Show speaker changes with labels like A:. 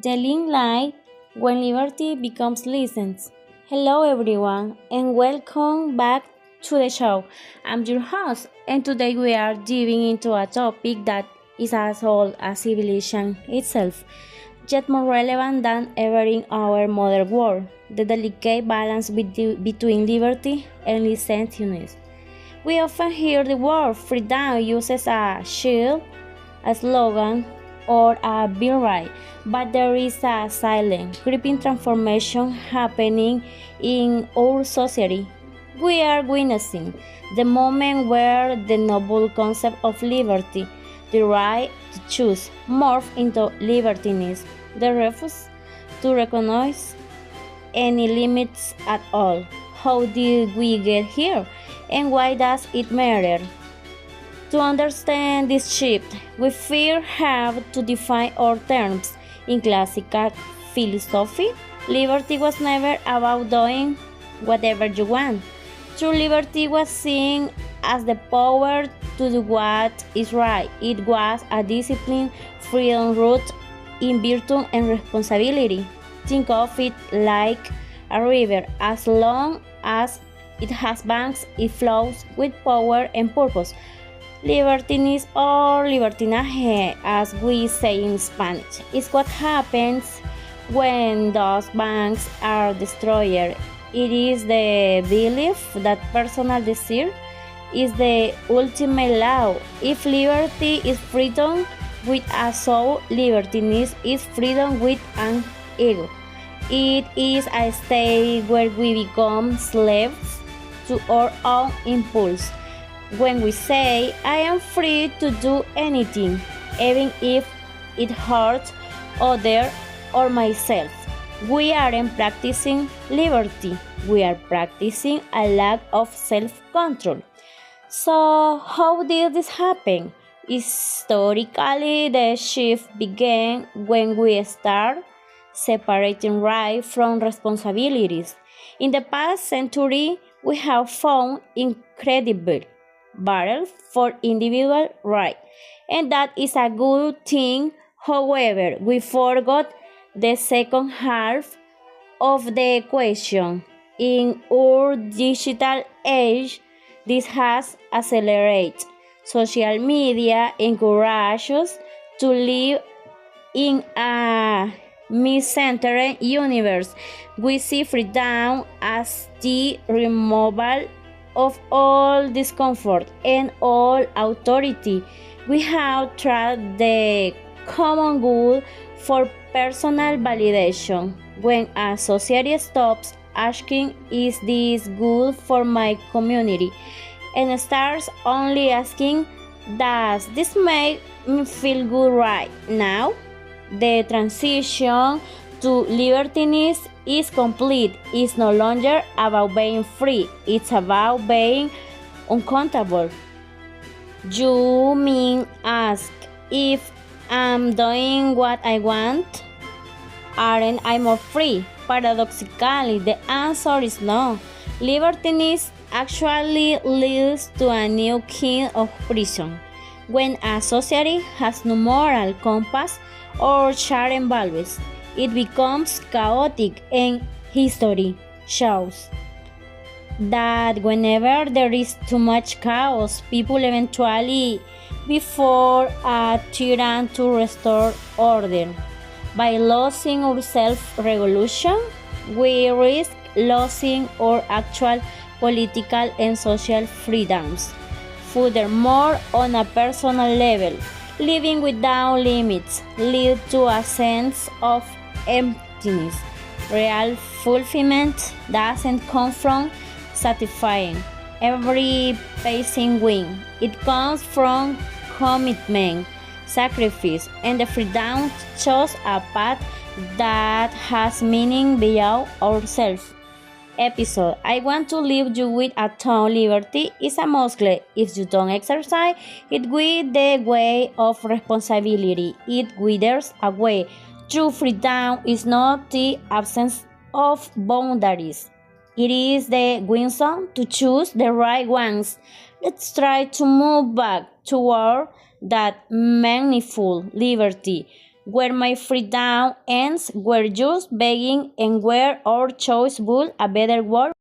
A: The link light when liberty becomes license. Hello everyone and welcome back to the show. I'm your host and today we are diving into a topic that is as old as civilization itself, yet more relevant than ever in our modern world, the delicate balance between liberty and licentiousness. We often hear the word freedom used as a shield, a slogan, or a bill right, but there is a silent, creeping transformation happening in our society. We are witnessing the moment where the noble concept of liberty, the right to choose, morph into libertiness, the refuse to recognize any limits at all. How did we get here? And why does it matter? To understand this shift, we first have to define our terms. In classical philosophy, liberty was never about doing whatever you want. True liberty was seen as the power to do what is right. It was a discipline, freedom rooted in virtue and responsibility. Think of it like a river. As long as it has banks, it flows with power and purpose. Libertinage or libertinaje, as we say in Spanish, is what happens when those banks are destroyed. It is the belief that personal desire is the ultimate law. If liberty is freedom with a soul, libertinage is freedom with an ego. It is a state where we become slaves to our own impulse. When we say, I am free to do anything, even if it hurts others or myself, we aren't practicing liberty. We are practicing a lack of self-control. So, how did this happen? Historically, the shift began when we start separating right from responsibilities. In the past century, we have found incredible battle for individual right, and that is a good thing. However, we forgot the second half of the equation. In our digital age, this has accelerated. Social media encourages us to live in a me-centered universe. We see freedom as the removal of all discomfort and all authority. We have tried the common good for personal validation. When a society stops asking, is this good for my community? And starts only asking, does this make me feel good right now? The transition to libertiness is complete. It's no longer about being free, it's about being uncountable. You mean ask, if I'm doing what I want, aren't I more free? Paradoxically, the answer is no. Libertiness actually leads to a new kind of prison. When a society has no moral compass or shared values, it becomes chaotic, and history shows that whenever there is too much chaos, people eventually before a tyrant to restore order. By losing our self-regulation, we risk losing our actual political and social freedoms. Furthermore, on a personal level, living without limits leads to a sense of emptiness. Real fulfillment doesn't come from satisfying every passing whim. It comes from commitment, sacrifice, and the freedom to choose a path that has meaning beyond ourselves. Episode. I want to leave you with a thought. Liberty is a muscle. If you don't exercise it with the way of responsibility, it withers away. True freedom is not the absence of boundaries. It is the wisdom to choose the right ones. Let's try to move back toward that meaningful liberty where my freedom ends, where just begging and where our choice would a better world.